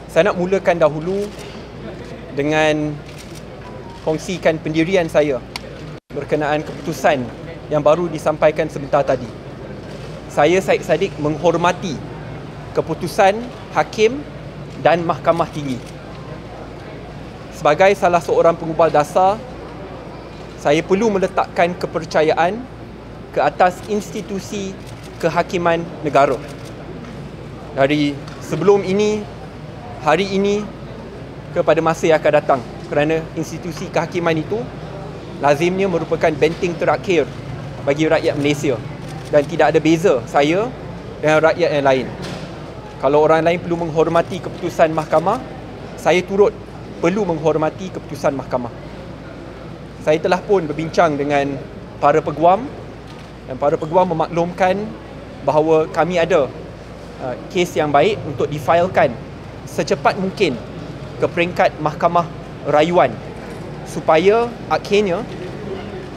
Saya nak mulakan dahulu dengan kongsikan pendirian saya berkenaan keputusan yang baru disampaikan sebentar tadi. Saya, Syed Saddiq, menghormati keputusan Hakim dan Mahkamah Tinggi. Sebagai salah seorang pengubal dasar, saya perlu meletakkan kepercayaan ke atas institusi kehakiman negara. Dari sebelum ini, hari ini, kepada masa yang akan datang. Kerana institusi kehakiman itu lazimnya merupakan benteng terakhir bagi rakyat Malaysia. Dan tidak ada beza saya dengan rakyat yang lain. Kalau orang lain perlu menghormati keputusan mahkamah, saya turut perlu menghormati keputusan mahkamah. Saya telah pun berbincang dengan para peguam dan para peguam memaklumkan bahawa kami ada kes yang baik untuk difailkan secepat mungkin ke peringkat mahkamah rayuan supaya akhirnya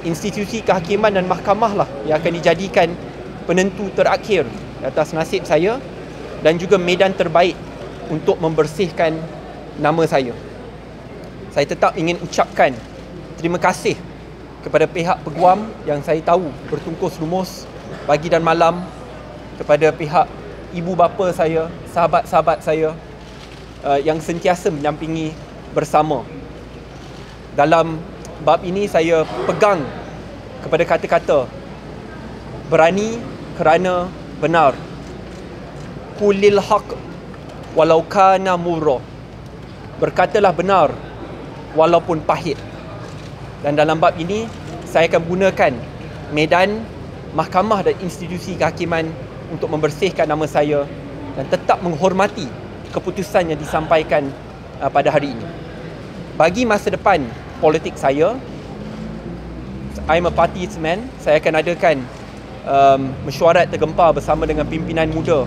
institusi kehakiman dan mahkamah lah yang akan dijadikan penentu terakhir atas nasib saya dan juga medan terbaik untuk membersihkan nama saya. Saya tetap ingin ucapkan terima kasih kepada pihak peguam yang saya tahu bertungkus lumus pagi dan malam, kepada pihak ibu bapa saya, sahabat-sahabat saya yang sentiasa mendampingi bersama. Dalam bab ini saya pegang kepada kata-kata berani kerana benar. Qulil haq walau kana murra. Berkatalah benar walaupun pahit. Dan dalam bab ini saya akan gunakan medan mahkamah dan institusi kehakiman untuk membersihkan nama saya dan tetap menghormati keputusan yang disampaikan pada hari ini. Bagi masa depan politik saya, I'm a partisman. Saya akan adakan mesyuarat tergempar bersama dengan pimpinan muda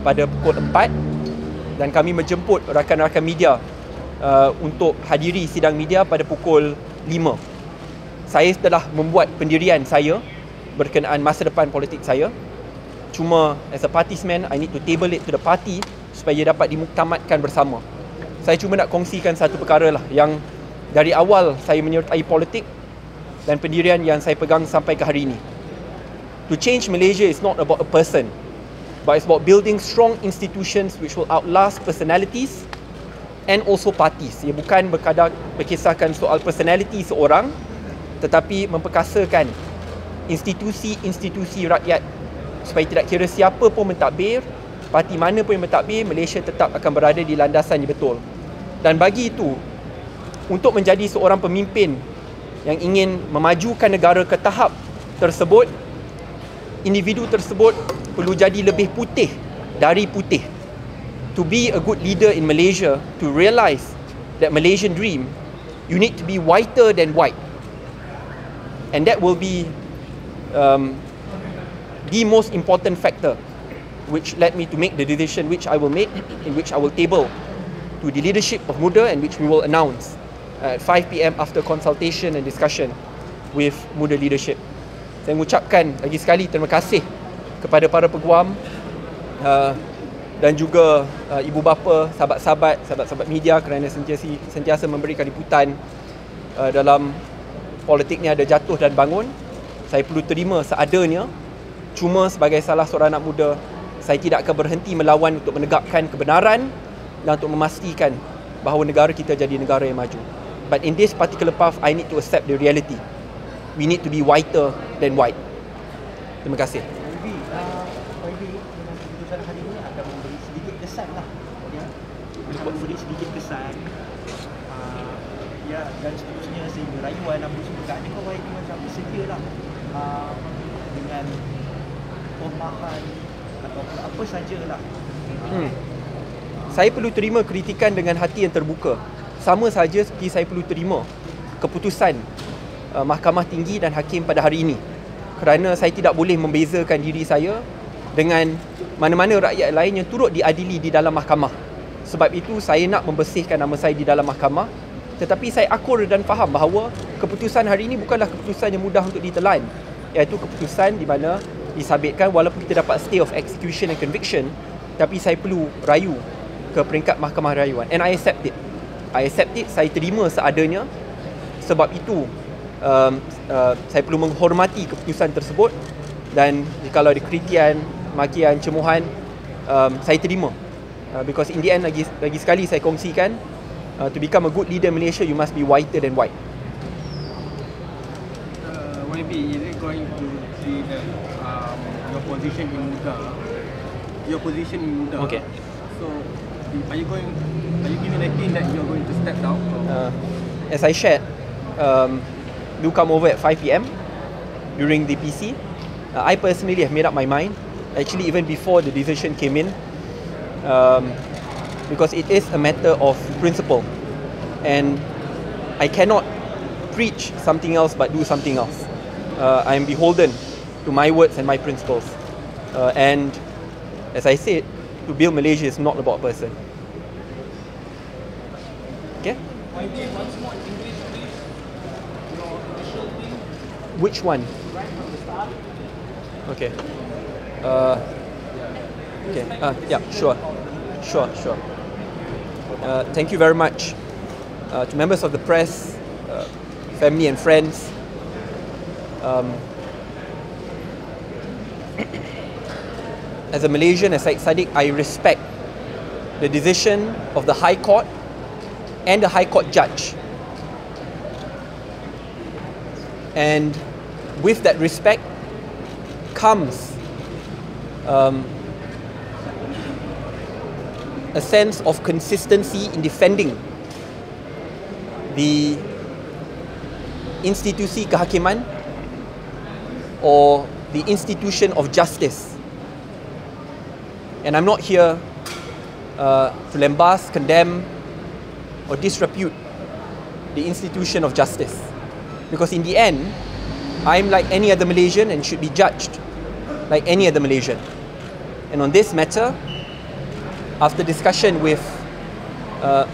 pada pukul 4 dan kami menjemput rakan-rakan media untuk hadiri sidang media pada pukul 5. Saya telah membuat pendirian saya berkenaan masa depan politik saya. Cuma as a partisman, I need to table it to the party supaya dapat dimuktamadkan bersama. Saya cuma nak kongsikan satu perkara lah yang dari awal saya menyertai politik dan pendirian yang saya pegang sampai ke hari ini. To change Malaysia is not about a person, but it's about building strong institutions which will outlast personalities and also parties. Ia bukan berkisahkan soal personality seorang, tetapi memperkasakan institusi-institusi rakyat supaya tidak kira siapa pun mentadbir, parti mana pun yang mentadbir, Malaysia tetap akan berada di landasan yang betul. Dan bagi itu, untuk menjadi seorang pemimpin yang ingin memajukan negara ke tahap tersebut, individu tersebut perlu jadi lebih putih dari putih. To be a good leader in Malaysia, to realise that Malaysian dream, you need to be whiter than white. And that will be the most important factor which led me to make the decision which I will make, in which I will table to the leadership of Muda and which we will announce at 5 PM after consultation and discussion with Muda leadership. Saya mengucapkan lagi sekali terima kasih kepada para peguam dan juga ibu bapa, sahabat-sahabat media kerana sentiasa memberikan liputan. Dalam politik ni ada jatuh dan bangun. Saya perlu terima seadanya. Cuma sebagai salah seorang anak muda, saya tidak akan berhenti melawan untuk menegakkan kebenaran dan untuk memastikan bahawa negara kita jadi negara yang maju. But in this particular path, I need to accept the reality. We need to be whiter than white. Terima kasih. Dengan keputusan hari ini akan memberi sedikit kesan lah, ya, memberi sedikit kesan, ya, dan seterusnya sehingga rayuan apa semua. Adakah YB macam bersedia lah dengan pemahaman atau apa sajalah. Saya perlu terima kritikan dengan hati yang terbuka. Sama saja seperti saya perlu terima keputusan Mahkamah Tinggi dan Hakim pada hari ini. Kerana saya tidak boleh membezakan diri saya dengan mana-mana rakyat lain yang turut diadili di dalam mahkamah. Sebab itu saya nak membersihkan nama saya di dalam mahkamah. Tetapi saya akur dan faham bahawa keputusan hari ini bukanlah keputusan yang mudah untuk ditelan. Iaitu keputusan di mana disabitkan walaupun kita dapat stay of execution and conviction, tapi saya perlu rayu ke peringkat mahkamah rayuan, and I accept it. Saya terima seadanya. Sebab itu saya perlu menghormati keputusan tersebut, dan kalau ada kritikan, makian, cemuhan, saya terima. Because in the end, lagi sekali saya kongsikan, to become a good leader in Malaysia, you must be whiter than white. Maybe is it going to be your position in Muda? Your position in Muda. Okay. So, are you giving a hint that you're going to step down? As I shared, do come over at 5 PM during the PC. I personally have made up my mind, actually even before the decision came in, because it is a matter of principle, and I cannot preach something else but do something else. I am beholden to my words and my principles, and as I said, to build Malaysia is not about a person. Okay? Which one? Okay. Okay. Yeah. Sure. Thank you very much to members of the press, family and friends. As a Malaysian, as Syed Saddiq, I respect the decision of the High Court and the High Court judge. And with that respect comes a sense of consistency in defending the institusi kehakiman or the institution of justice. And I'm not here to lambast, condemn, or disrepute the institution of justice. Because in the end, I'm like any other Malaysian and should be judged like any other Malaysian. And on this matter, after discussion with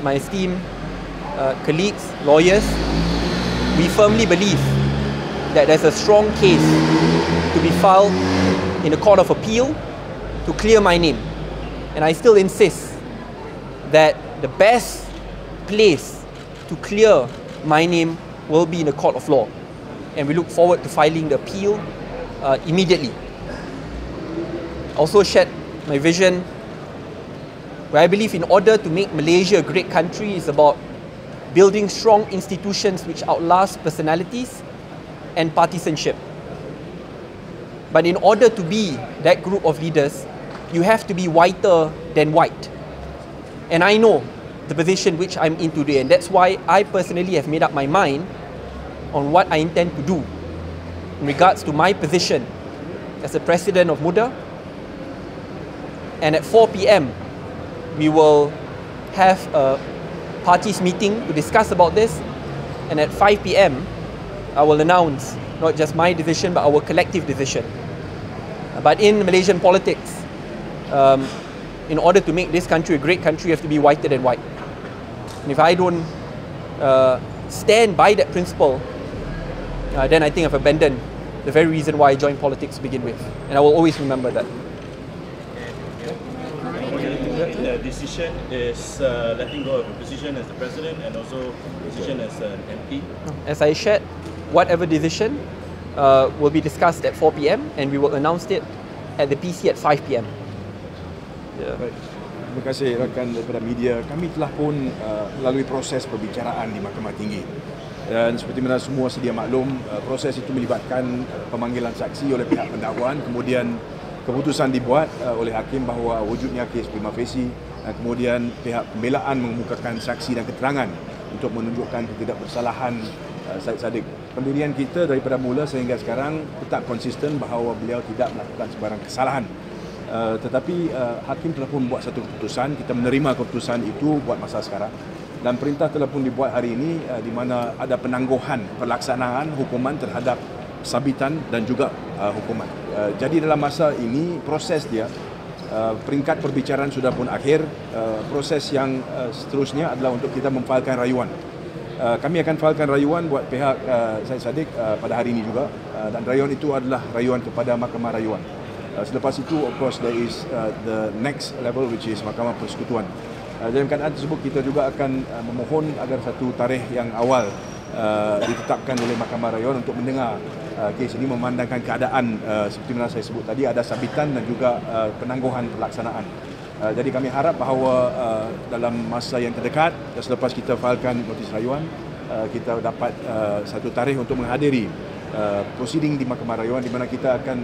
my esteemed colleagues, lawyers, we firmly believe that there's a strong case to be filed in the Court of Appeal to clear my name. And I still insist that the best place to clear my name will be in the court of law. And we look forward to filing the appeal immediately. Also shared my vision, where I believe in order to make Malaysia a great country is about building strong institutions which outlast personalities and partisanship. But in order to be that group of leaders, you have to be whiter than white. And I know the position which I'm in today, and that's why I personally have made up my mind on what I intend to do in regards to my position as the president of Muda. And at 4 PM, we will have a parties meeting to discuss about this. And at 5 PM, I will announce not just my decision, but our collective decision. But in Malaysian politics, in order to make this country a great country, you have to be whiter than white. And if I don't stand by that principle, then I think I've abandoned the very reason why I joined politics to begin with. And I will always remember that. The decision is letting go of a position as the president and also position as an MP. As I shared, whatever decision will be discussed at 4 PM and we will announce it at the PC at 5 PM. Yeah. Baik. Terima kasih rakan daripada media. Kami telah pun melalui proses perbicaraan di Mahkamah Tinggi. Dan seperti mana semua sedia maklum, proses itu melibatkan pemanggilan saksi oleh pihak pendakwaan, kemudian keputusan dibuat oleh hakim bahawa wujudnya kes prima facie, kemudian pihak pembelaan mengemukakan saksi dan keterangan untuk menunjukkan ketidakbersalahan Syed Saddiq. Pendirian kita daripada mula sehingga sekarang tetap konsisten bahawa beliau tidak melakukan sebarang kesalahan. Tetapi hakim telah pun membuat satu keputusan, kita menerima keputusan itu buat masa sekarang. Dan perintah telah pun dibuat hari ini di mana ada penangguhan pelaksanaan hukuman terhadap sabitan dan juga hukuman. Jadi dalam masa ini proses dia, peringkat perbicaraan sudah pun akhir, proses yang seterusnya adalah untuk kita memfailkan rayuan. Kami akan failkan rayuan buat pihak Syed Saddiq pada hari ini juga, dan rayuan itu adalah rayuan kepada Mahkamah Rayuan. Selepas itu, of course, there is the next level which is Mahkamah Persekutuan. Dalam keadaan tersebut, kita juga akan memohon agar satu tarikh yang awal ditetapkan oleh Mahkamah Rayuan untuk mendengar kes ini, memandangkan keadaan seperti mana saya sebut tadi, ada sabitan dan juga penangguhan pelaksanaan. Jadi kami harap bahawa dalam masa yang terdekat, selepas kita filekan notis rayuan, kita dapat satu tarikh untuk menghadiri proceeding di Mahkamah Rayuan di mana kita akan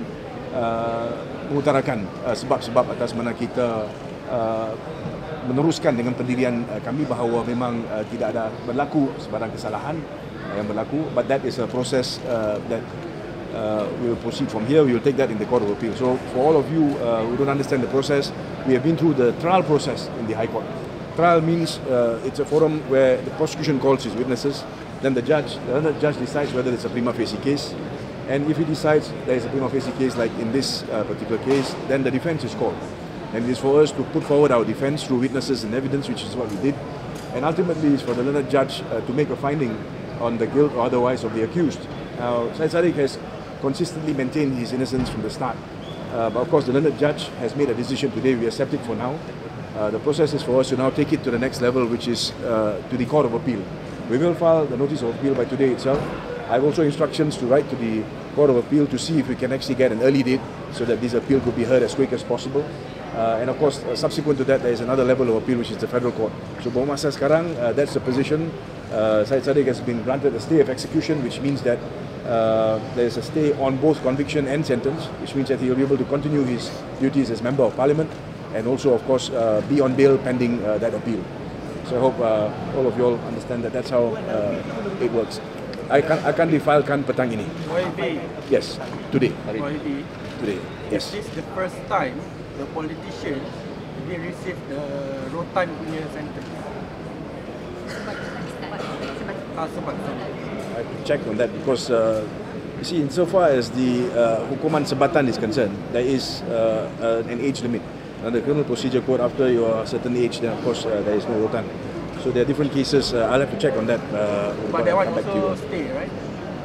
mengutarakan sebab-sebab atas mana kita meneruskan dengan pendirian kami bahawa memang tidak ada berlaku sebarang kesalahan yang berlaku, but that is a process that we will proceed from here. We will take that in the Court of Appeal. So for all of you who don't understand the process, we have been through the trial process in the High Court. Trial means it's a forum where the prosecution calls its witnesses, then the other judge decides whether it's a prima facie case. And if he decides there is a prima facie case, like in this particular case, then the defense is called. And it is for us to put forward our defense through witnesses and evidence, which is what we did. And ultimately, it's for the learned judge to make a finding on the guilt or otherwise of the accused. Now, Said Sadiq has consistently maintained his innocence from the start. But of course, the learned judge has made a decision today. We accept it for now. The process is for us to now take it to the next level, which is to the Court of Appeal. We will file the notice of appeal by today itself. I have also instructions to write to the Court of Appeal to see if we can actually get an early date so that this appeal could be heard as quick as possible. And of course, subsequent to that, there is another level of appeal, which is the federal court. So, masa sekarang, that's the position. Said Sadiq has been granted a stay of execution, which means that there is a stay on both conviction and sentence, which means that he will be able to continue his duties as Member of Parliament and also, of course, be on bail pending that appeal. So I hope all of you all understand that that's how it works. Akan difilekan petang ini. Yes, today. Today. Yes. This is the first time the politician they receive the rotan punya sentence. Sebab. I have to check on that because you see, insofar as the hukuman sebatan is concerned, there is an age limit. Under the criminal procedure code, after you are a certain age, then of course there is no rotan. So there are different cases. I'll have to check on that. But that one also stay, right?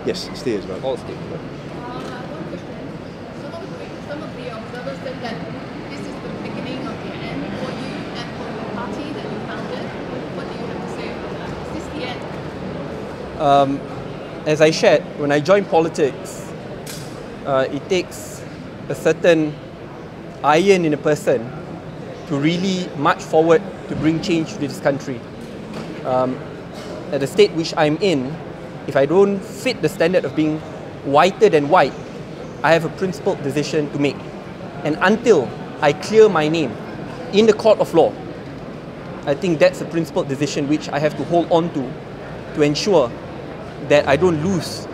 Yes, stay as well. All stay. One question. Some of the observers said that this is the beginning of the end for you and for the party that you founded. What do you have to say about that? Is this the end? As I shared, when I joined politics, it takes a certain iron in a person to really march forward to bring change to this country. At the state which I'm in, if I don't fit the standard of being whiter than white, I have a principled decision to make. And until I clear my name in the court of law, I think that's a principled decision which I have to hold on to ensure that I don't lose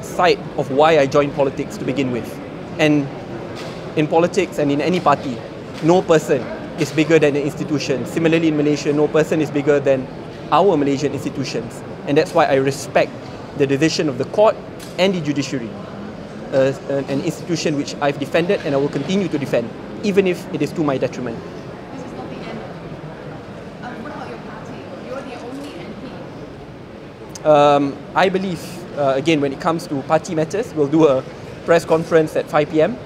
sight of why I joined politics to begin with. And in politics and in any party, no person is bigger than an institution. Similarly, in Malaysia, no person is bigger than our Malaysian institutions. And that's why I respect the decision of the court and the judiciary, an institution which I've defended and I will continue to defend, even if it is to my detriment. This is not the end. What about your party? You're the only MP. I believe, again, when it comes to party matters, we'll do a press conference at 5 p.m.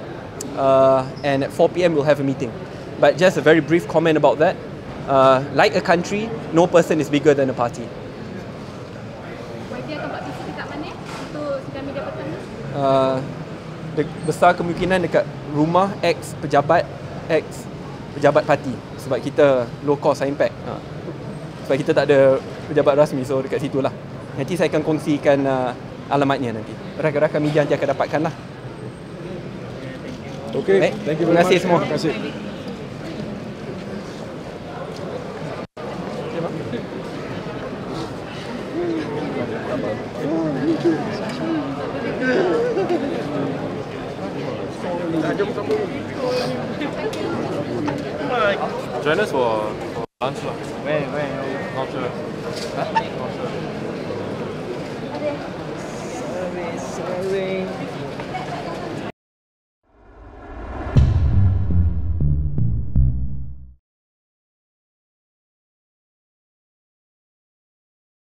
And at 4 p.m. we'll have a meeting. But just a very brief comment about that. Like a country, no person is bigger than a party. YB akan buat visi dekat mana untuk sidang media petang ni? Besar kemungkinan dekat rumah ex-pejabat parti. Sebab kita low cost, high impact. Sebab kita tak ada pejabat rasmi, so dekat situ lah. Nanti saya akan kongsikan alamatnya nanti. Rakan-rakan media nanti akan dapatkan lah. Okay, Baik. thank you very much. Terima kasih semua. Terima kasih. Join us for lunch lah. Where? Not sure. Sorry.